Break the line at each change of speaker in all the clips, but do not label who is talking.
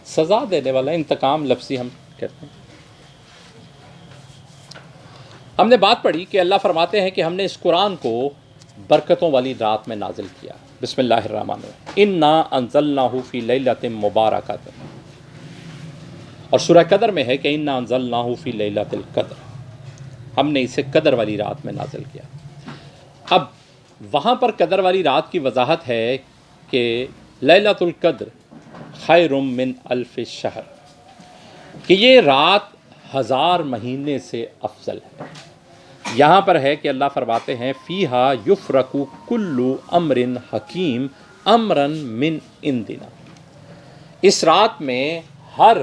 سزا دینے والا، انتقام لفظی ہم کہتے ہیں۔ ہم نے بات پڑھی کہ اللہ فرماتے ہیں کہ ہم نے اس قرآن کو برکتوں والی رات میں نازل کیا۔ بسم اللہ الرحمن الرحیم، انا انزلناہ فی لیلۃ مبارکۃ، اور سورہ قدر میں ہے کہ انا انزلناہ فی لیلۃ القدر، ہم نے اسے قدر والی رات میں نازل کیا۔ اب وہاں پر قدر والی رات کی وضاحت ہے کہ لیلۃ القدر خیر من الف شہر، کہ یہ رات 1000 مہینے سے افضل ہے۔ یہاں پر ہے کہ اللہ فرماتے ہیں فیہا یفرق کل امر حکیم امرا من عندنا، اس رات میں ہر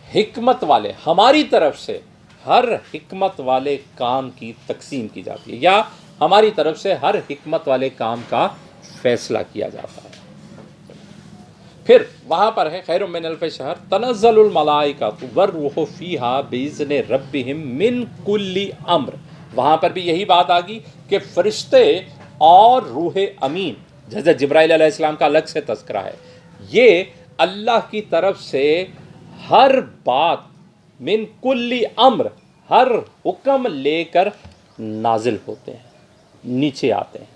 حکمت والے، ہماری طرف سے ہر حکمت والے کام کی تقسیم کی جاتی ہے، یا ہماری طرف سے ہر حکمت والے کام کا فیصلہ کیا جاتا ہے۔ پھر وہاں پر ہے خیر من الف شہر، تنزل الملائکۃ والروح فیہا باذن ربہم من کل امر، وہاں پر بھی یہی بات آ گئی کہ فرشتے اور روح امین، جیسے جبرائیل علیہ السلام کا الگ سے تذکرہ ہے، یہ اللہ کی طرف سے ہر بات، من کل امر، ہر حکم لے کر نازل ہوتے ہیں، نیچے آتے ہیں۔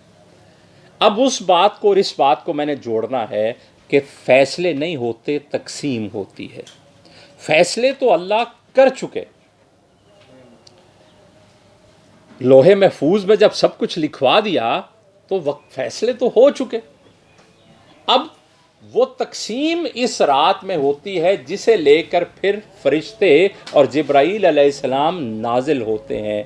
اب اس بات کو اور اس بات کو میں نے جوڑنا ہے کہ فیصلے نہیں ہوتے، تقسیم ہوتی ہے۔ فیصلے تو اللہ کر چکے، لوح محفوظ میں جب سب کچھ لکھوا دیا تو فیصلے تو ہو چکے، اب وہ تقسیم اس رات میں ہوتی ہے جسے لے کر پھر فرشتے اور جبرائیل علیہ السلام نازل ہوتے ہیں،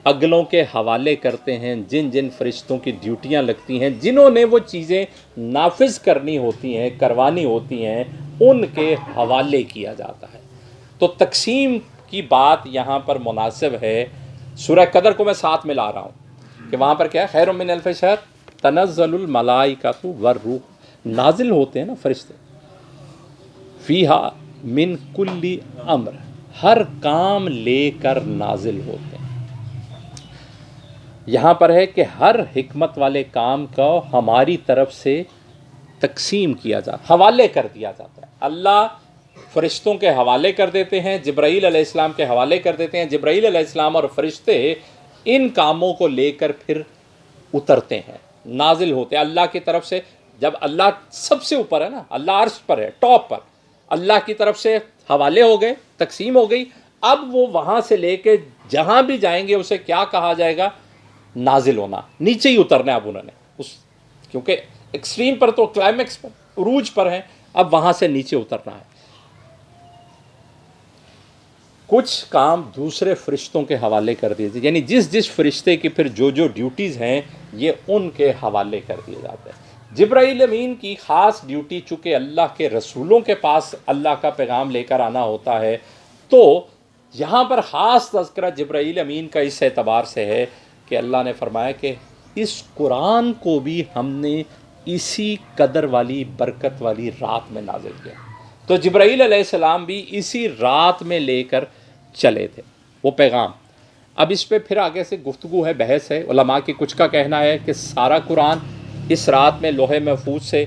اگلوں کے حوالے کرتے ہیں، جن جن فرشتوں کی ڈیوٹیاں لگتی ہیں، جنہوں نے وہ چیزیں نافذ کرنی ہوتی ہیں، کروانی ہوتی ہیں، ان کے حوالے کیا جاتا ہے۔ تو تقسیم کی بات یہاں پر مناسب ہے۔ سورہ قدر کو میں ساتھ ملا رہا ہوں کہ وہاں پر کیا ہے، خیر من الف شہر، تنزل الملائکۃ والروح، نازل ہوتے ہیں نا فرشتے، فیہا من کل امر، ہر کام لے کر نازل ہوتے ہیں۔ یہاں پر ہے کہ ہر حکمت والے کام کو ہماری طرف سے تقسیم کیا جاتا، حوالے کر دیا جاتا ہے۔ اللہ فرشتوں کے حوالے کر دیتے ہیں، جبرائیل علیہ السلام کے حوالے کر دیتے ہیں، جبرائیل علیہ السلام اور فرشتے ان کاموں کو لے کر پھر اترتے ہیں، نازل ہوتے ہیں اللہ کی طرف سے۔ جب اللہ سب سے اوپر ہے نا، اللہ عرش پر ہے، ٹاپ پر، اللہ کی طرف سے حوالے ہو گئے، تقسیم ہو گئی، اب وہ وہاں سے لے کے جہاں بھی جائیں گے اسے کیا کہا جائے گا؟ نازل ہونا، نیچے ہی اترنا ہے اب انہوں نے، کیونکہ ایکسٹریم پر تو کلائمیکس پر، عروج پر ہیں، اب وہاں سے نیچے اترنا ہے۔ کچھ کام دوسرے فرشتوں کے حوالے کر دیے، یعنی جس جس فرشتے کی پھر جو جو ڈیوٹیز ہیں یہ ان کے حوالے کر دیے جاتے ہیں۔ جبرائیل امین کی خاص ڈیوٹی، چونکہ اللہ کے رسولوں کے پاس اللہ کا پیغام لے کر آنا ہوتا ہے، تو یہاں پر خاص تذکرہ جبرائیل امین کا اس اعتبار سے ہے کہ اللہ نے فرمایا کہ اس قرآن کو بھی ہم نے اسی قدر والی برکت والی رات میں نازل کیا۔ تو جبرائیل علیہ السلام بھی اسی رات میں لے کر چلے تھے وہ پیغام۔ اب اس پہ پھر آگے سے گفتگو ہے، بحث ہے، علماء کی کچھ کا کہنا ہے کہ سارا قرآن اس رات میں لوح محفوظ سے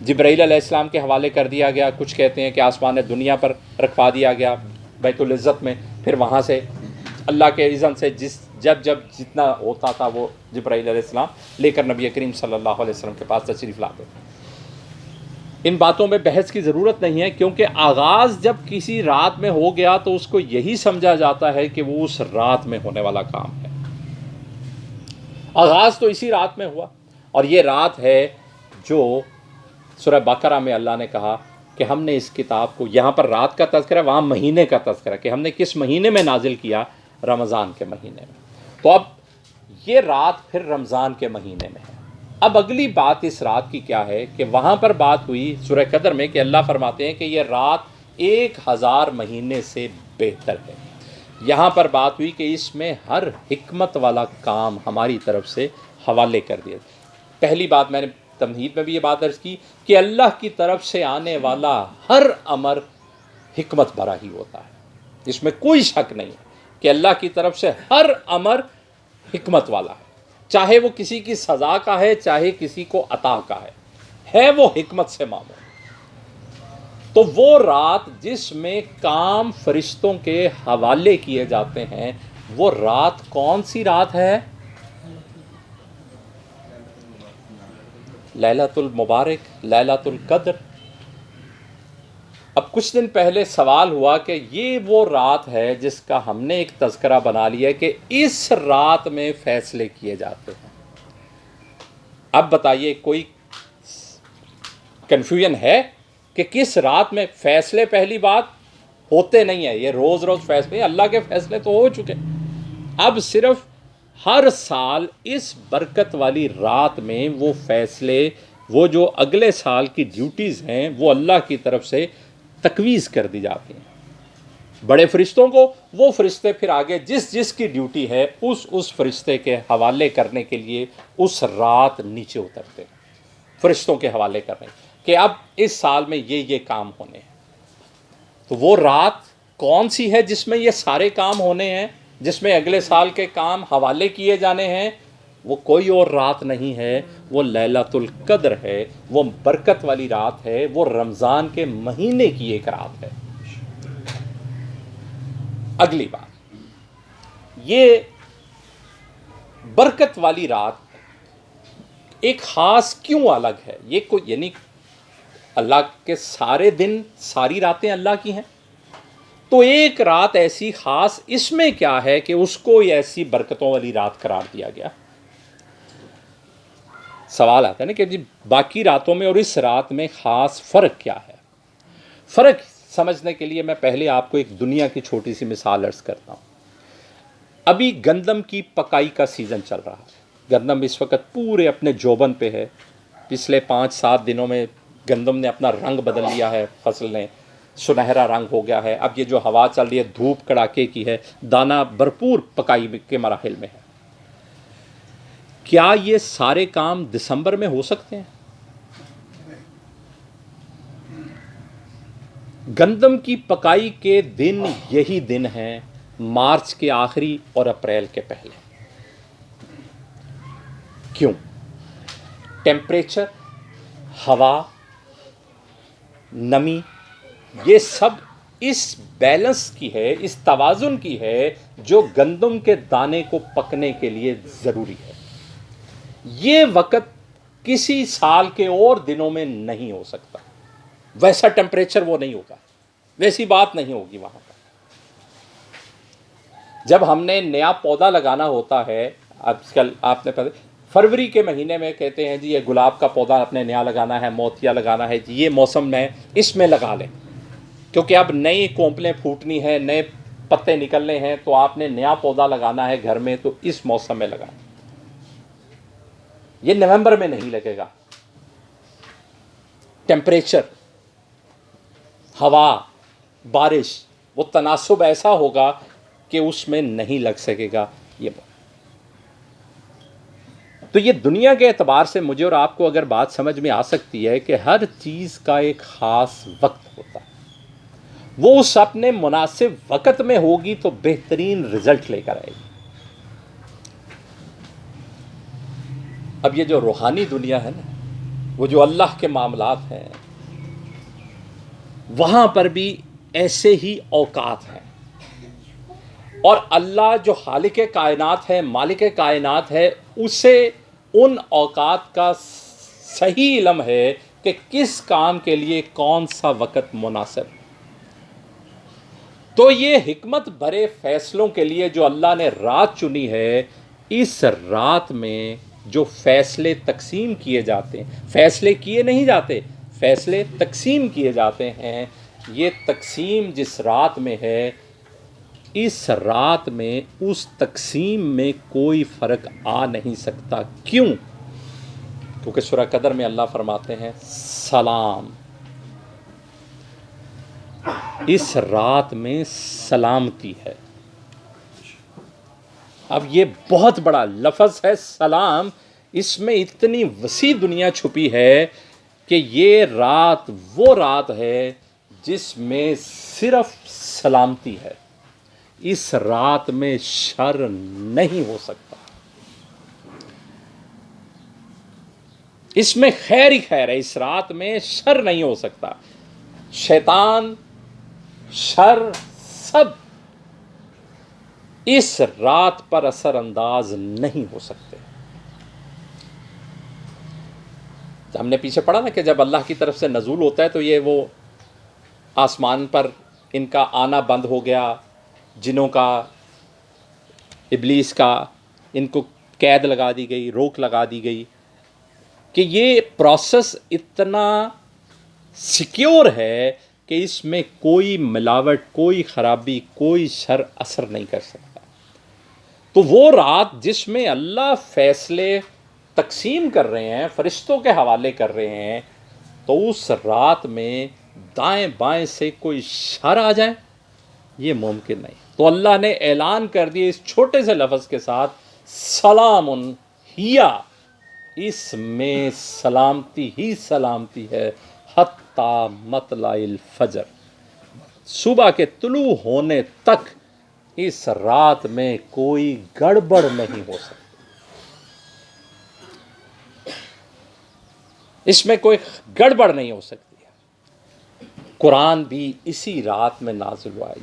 جبرائیل علیہ السلام کے حوالے کر دیا گیا، کچھ کہتے ہیں کہ آسمان دنیا پر رکھوا دیا گیا بیت العزت میں، پھر وہاں سے اللہ کے اذن سے جب جتنا ہوتا تھا وہ جبرائیل علیہ السلام لے کر نبی کریم صلی اللہ علیہ وسلم کے پاس تشریف لاتے تھے۔ ان باتوں میں بحث کی ضرورت نہیں ہے، کیونکہ آغاز جب کسی رات میں ہو گیا تو اس کو یہی سمجھا جاتا ہے کہ وہ اس رات میں ہونے والا کام ہے۔ آغاز تو اسی رات میں ہوا، اور یہ رات ہے جو سورہ بقرہ میں اللہ نے کہا کہ ہم نے اس کتاب کو، یہاں پر رات کا تذکرہ، وہاں مہینے کا تذکرہ، کہ ہم نے کس مہینے میں نازل کیا؟ رمضان کے مہینے میں۔ تو اب یہ رات پھر رمضان کے مہینے میں ہے۔ اب اگلی بات اس رات کی کیا ہے کہ وہاں پر بات ہوئی سورہ قدر میں کہ اللہ فرماتے ہیں کہ یہ رات 1000 مہینے سے بہتر ہے۔ یہاں پر بات ہوئی کہ اس میں ہر حکمت والا کام ہماری طرف سے حوالے کر دیا۔ پہلی بات میں نے تمہید میں بھی یہ بات عرض کی کہ اللہ کی طرف سے آنے والا ہر امر حکمت بھرا ہی ہوتا ہے، اس میں کوئی شک نہیں ہے کہ اللہ کی طرف سے ہر امر حکمت والا ہے، چاہے وہ کسی کی سزا کا ہے، چاہے کسی کو عطا کا ہے، ہے وہ حکمت سے معمور. تو وہ رات جس میں کام فرشتوں کے حوالے کیے جاتے ہیں، وہ رات کون سی رات ہے؟ لیلۃ المبارک، لیلۃ القدر. اب کچھ دن پہلے سوال ہوا کہ یہ وہ رات ہے جس کا ہم نے ایک تذکرہ بنا لیا کہ اس رات میں فیصلے کیے جاتے ہیں. اب بتائیے کوئی کنفیوژن ہے کہ کس رات میں فیصلے؟ پہلی بات ہوتے نہیں ہیں، یہ روز روز فیصلے، اللہ کے فیصلے تو ہو چکے. اب صرف ہر سال اس برکت والی رات میں وہ فیصلے، وہ جو اگلے سال کی ڈیوٹیز ہیں، وہ اللہ کی طرف سے تقویض کر دی جاتی ہیں بڑے فرشتوں کو. وہ فرشتے پھر آگے جس جس کی ڈیوٹی ہے اس فرشتے کے حوالے کرنے کے لیے اس رات نیچے اترتے ہیں، فرشتوں کے حوالے کرنے کہ اب اس سال میں یہ کام ہونے ہیں. تو وہ رات کون سی ہے جس میں یہ سارے کام ہونے ہیں، جس میں اگلے سال کے کام حوالے کیے جانے ہیں؟ وہ کوئی اور رات نہیں ہے، وہ لیلۃ القدر ہے، وہ برکت والی رات ہے، وہ رمضان کے مہینے کی ایک رات ہے. اگلی بات، یہ برکت والی رات ایک خاص کیوں الگ ہے؟ یہ کوئی یعنی اللہ کے سارے دن ساری راتیں اللہ کی ہیں، تو ایک رات ایسی خاص اس میں کیا ہے کہ اس کو ایسی برکتوں والی رات قرار دیا گیا؟ سوال آتا ہے نا کہ جی باقی راتوں میں اور اس رات میں خاص فرق کیا ہے؟ فرق سمجھنے کے لیے میں پہلے آپ کو ایک دنیا کی چھوٹی سی مثال عرض کرتا ہوں. ابھی گندم کی پکائی کا سیزن چل رہا ہے. گندم اس وقت پورے اپنے جوبن پہ ہے. پچھلے 5-7 دنوں میں گندم نے اپنا رنگ بدل لیا ہے، فصل نے سنہرا رنگ ہو گیا ہے. اب یہ جو ہوا چل رہی ہے دھوپ کڑاکے کی ہے، دانہ بھرپور پکائی کے مراحل میں ہے. کیا یہ سارے کام دسمبر میں ہو سکتے ہیں؟ گندم کی پکائی کے دن یہی دن ہیں مارچ کے آخری اور اپریل کے پہلے. کیوں؟ ٹیمپریچر، ہوا، نمی، یہ سب اس بیلنس کی ہے، اس توازن کی ہے جو گندم کے دانے کو پکنے کے لیے ضروری ہے. یہ وقت کسی سال کے اور دنوں میں نہیں ہو سکتا. ویسا ٹیمپریچر وہ نہیں ہوگا، ویسی بات نہیں ہوگی وہاں پر. جب ہم نے نیا پودا لگانا ہوتا ہے، آج کل آپ نے فروری کے مہینے میں کہتے ہیں جی یہ گلاب کا پودا اپنے نیا لگانا ہے، موتیا لگانا ہے، جی یہ موسم میں اس میں لگا لیں کیونکہ اب نئی کونپلیں پھوٹنی ہیں، نئے پتے نکلنے ہیں، تو آپ نے نیا پودا لگانا ہے گھر میں تو اس موسم میں لگائیں. یہ نومبر میں نہیں لگے گا. ٹیمپریچر، ہوا، بارش، وہ تناسب ایسا ہوگا کہ اس میں نہیں لگ سکے گا. تو یہ دنیا کے اعتبار سے مجھے اور آپ کو اگر بات سمجھ میں آ سکتی ہے کہ ہر چیز کا ایک خاص وقت ہوتا ہے، وہ اس اپنے مناسب وقت میں ہوگی تو بہترین رزلٹ لے کر آئے گی. اب یہ جو روحانی دنیا ہے نا، وہ جو اللہ کے معاملات ہیں، وہاں پر بھی ایسے ہی اوقات ہیں. اور اللہ جو خالق کائنات ہے، مالک کائنات ہے، اسے ان اوقات کا صحیح علم ہے کہ کس کام کے لیے کون سا وقت مناسب ہے. تو یہ حکمت بھرے فیصلوں کے لیے جو اللہ نے رات چنی ہے، اس رات میں جو فیصلے تقسیم کیے جاتے ہیں، فیصلے کیے نہیں جاتے، فیصلے تقسیم کیے جاتے ہیں. یہ تقسیم جس رات میں ہے، اس رات میں اس تقسیم میں کوئی فرق آ نہیں سکتا. کیوں؟ کیونکہ سورہ قدر میں اللہ فرماتے ہیں سلام، اس رات میں سلامتی ہے. اب یہ بہت بڑا لفظ ہے سلام، اس میں اتنی وسیع دنیا چھپی ہے کہ یہ رات وہ رات ہے جس میں صرف سلامتی ہے. اس رات میں شر نہیں ہو سکتا. اس میں خیر ہی خیر ہے، اس رات میں شر نہیں ہو سکتا، شیطان، شر، سب اس رات پر اثر انداز نہیں ہو سکتے۔ ہم نے پیچھے پڑھا نا کہ جب اللہ کی طرف سے نزول ہوتا ہے تو یہ وہ آسمان پر ان کا آنا بند ہو گیا، جنوں کا، ابلیس کا، ان کو قید لگا دی گئی، روک لگا دی گئی، کہ یہ پروسیس اتنا سیکیور ہے کہ اس میں کوئی ملاوٹ، کوئی خرابی، کوئی شر اثر نہیں کر سکتا۔ تو وہ رات جس میں اللہ فیصلے تقسیم کر رہے ہیں، فرشتوں کے حوالے کر رہے ہیں، تو اس رات میں دائیں بائیں سے کوئی شر آ جائے یہ ممکن نہیں۔ تو اللہ نے اعلان کر دیا اس چھوٹے سے لفظ کے ساتھ، سلام ہیا، اس میں سلامتی ہی سلامتی ہے، حتی مطلع الفجر، صبح کے طلوع ہونے تک اس رات میں کوئی گڑبڑ نہیں ہو سکتی، اس میں کوئی گڑبڑ نہیں ہو سکتی۔ قرآن بھی اسی رات میں نازل ہوا ہے۔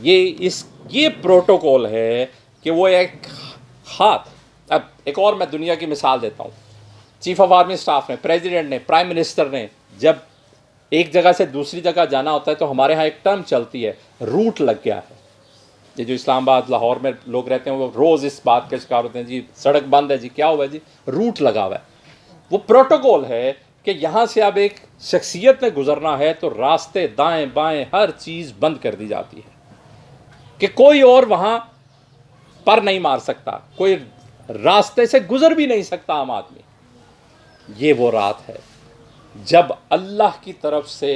یہ پروٹوکول ہے کہ وہ ایک ہاتھ، اب ایک اور میں دنیا کی مثال دیتا ہوں، چیف آف آرمی اسٹاف نے، پریزیڈنٹ نے، پرائم منسٹر نے جب ایک جگہ سے دوسری جگہ جانا ہوتا ہے تو ہمارے ہاں ایک ٹرم چلتی ہے، روٹ لگ گیا ہے۔ یہ جو اسلام آباد، لاہور میں لوگ رہتے ہیں وہ روز اس بات کے شکار ہوتے ہیں، جی سڑک بند ہے، جی کیا ہوا ہے، جی روٹ لگا ہوا ہے۔ وہ پروٹوکول ہے کہ یہاں سے اب ایک شخصیت نے گزرنا ہے تو راستے دائیں بائیں ہر چیز بند کر دی جاتی ہے کہ کوئی اور وہاں پر نہیں مار سکتا، کوئی راستے سے گزر بھی نہیں سکتا عام آدمی۔ یہ وہ رات ہے جب اللہ کی طرف سے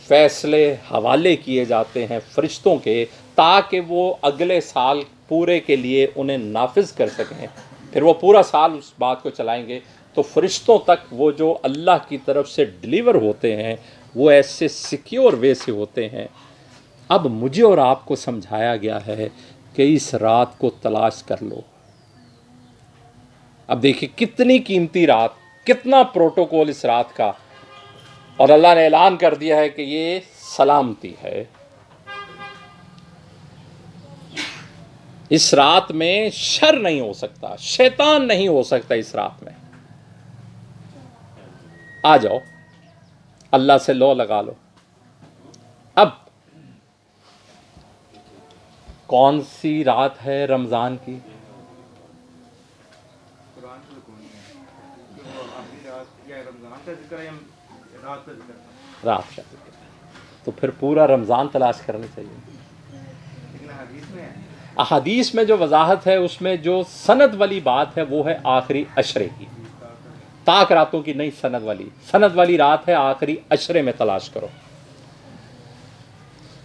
فیصلے حوالے کیے جاتے ہیں فرشتوں کے، تاکہ وہ اگلے سال پورے کے لیے انہیں نافذ کر سکیں، پھر وہ پورا سال اس بات کو چلائیں گے۔ تو فرشتوں تک وہ جو اللہ کی طرف سے ڈلیور ہوتے ہیں وہ ایسے سیکیور وے سے ہوتے ہیں۔ اب مجھے اور آپ کو سمجھایا گیا ہے کہ اس رات کو تلاش کر لو۔ اب دیکھیں کتنی قیمتی رات، کتنا پروٹوکول اس رات کا، اور اللہ نے اعلان کر دیا ہے کہ یہ سلامتی ہے۔ اس رات میں شر نہیں ہو سکتا، شیطان نہیں ہو سکتا اس رات میں۔ آ جاؤ اللہ سے لو لگا لو۔ اب کون سی رات ہے رمضان کی؟ رات کا ذکر، تو پھر پورا رمضان تلاش کرنی چاہیے۔ احادیث میں جو وضاحت ہے اس میں جو سند والی بات ہے وہ ہے آخری عشرے کی، طاق راتوں کی نہیں، سند والی رات ہے آخری عشرے میں تلاش کرو۔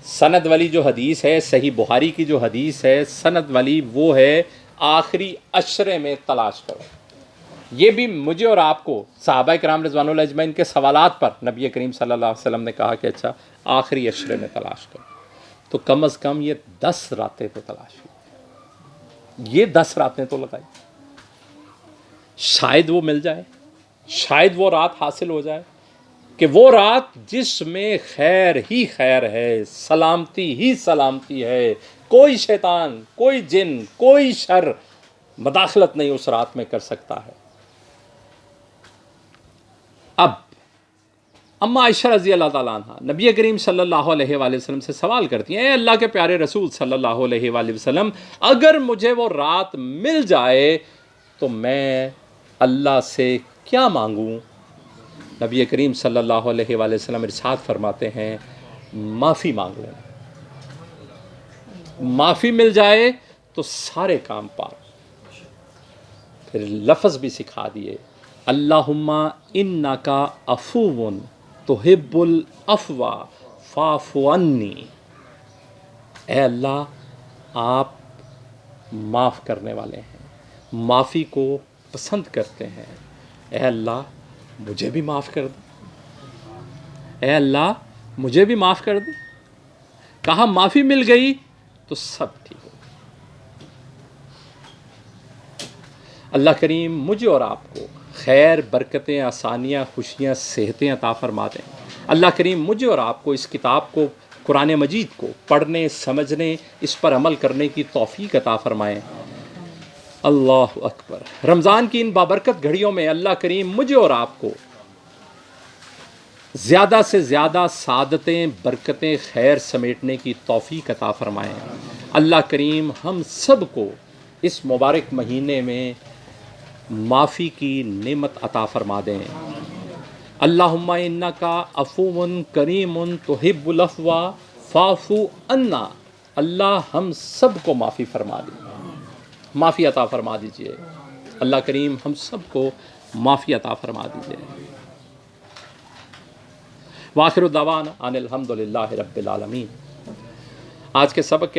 سند والی جو حدیث ہے، صحیح بخاری کی جو حدیث ہے سند والی، وہ ہے آخری عشرے میں تلاش کرو۔ یہ بھی مجھے اور آپ کو صحابہ کرام رضوان اللہ اجمعین کے سوالات پر نبی کریم صلی اللہ علیہ وسلم نے کہا کہ اچھا آخری عشرے میں تلاش کرو، تو کم از کم یہ 10 راتیں تو تلاش کی، یہ 10 راتیں تو لگائی، شاید وہ مل جائے، شاید وہ رات حاصل ہو جائے کہ وہ رات جس میں خیر ہی خیر ہے، سلامتی ہی سلامتی ہے، کوئی شیطان، کوئی جن، کوئی شر مداخلت نہیں اس رات میں کر سکتا ہے۔ اب اما عائشہ رضی اللہ تعالیٰ عنہ نبی کریم صلی اللہ علیہ وآلہ وسلم سے سوال کرتی ہیں، اے اللہ کے پیارے رسول صلی اللہ علیہ وآلہ وسلم، اگر مجھے وہ رات مل جائے تو میں اللہ سے کیا مانگوں؟ نبی کریم صلی اللہ علیہ وآلہ وسلم ارشاد فرماتے ہیں، معافی مانگ لینا، معافی مل جائے تو سارے کام پار۔ پھر لفظ بھی سکھا دیے، اللہم انکا عفو تحب العفو فاعف عنی، اے اللہ آپ معاف کرنے والے ہیں، معافی کو پسند کرتے ہیں، اے اللہ مجھے بھی معاف کر دے، اے اللہ مجھے بھی معاف کر دے۔ کہا معافی مل گئی تو سب ٹھیک ہو۔ اللہ کریم مجھے اور آپ کو خیر، برکتیں، آسانیاں، خوشیاں، صحتیں عطا فرما دیں۔ اللہ کریم مجھے اور آپ کو اس کتاب کو، قرآن مجید کو پڑھنے، سمجھنے، اس پر عمل کرنے کی توفیق عطا فرمائیں۔ اللہ اکبر۔ رمضان کی ان بابرکت گھڑیوں میں اللہ کریم مجھے اور آپ کو زیادہ سے زیادہ سعادتیں، برکتیں، خیر سمیٹنے کی توفیق عطا فرمائیں۔ اللہ کریم ہم سب کو اس مبارک مہینے میں معافی کی نعمت عطا فرما دیں۔ اللہم انکا عفو کریم تحب العفو فاعف عنا۔ اللہ ہم سب کو معافی فرما دیں، معافی عطا فرما دیجئے۔ اللہ کریم ہم سب کو معافی عطا فرما دیجئے۔ وآخر دعوانا ان الحمد للہ رب العالمین۔ آج کے سبق کے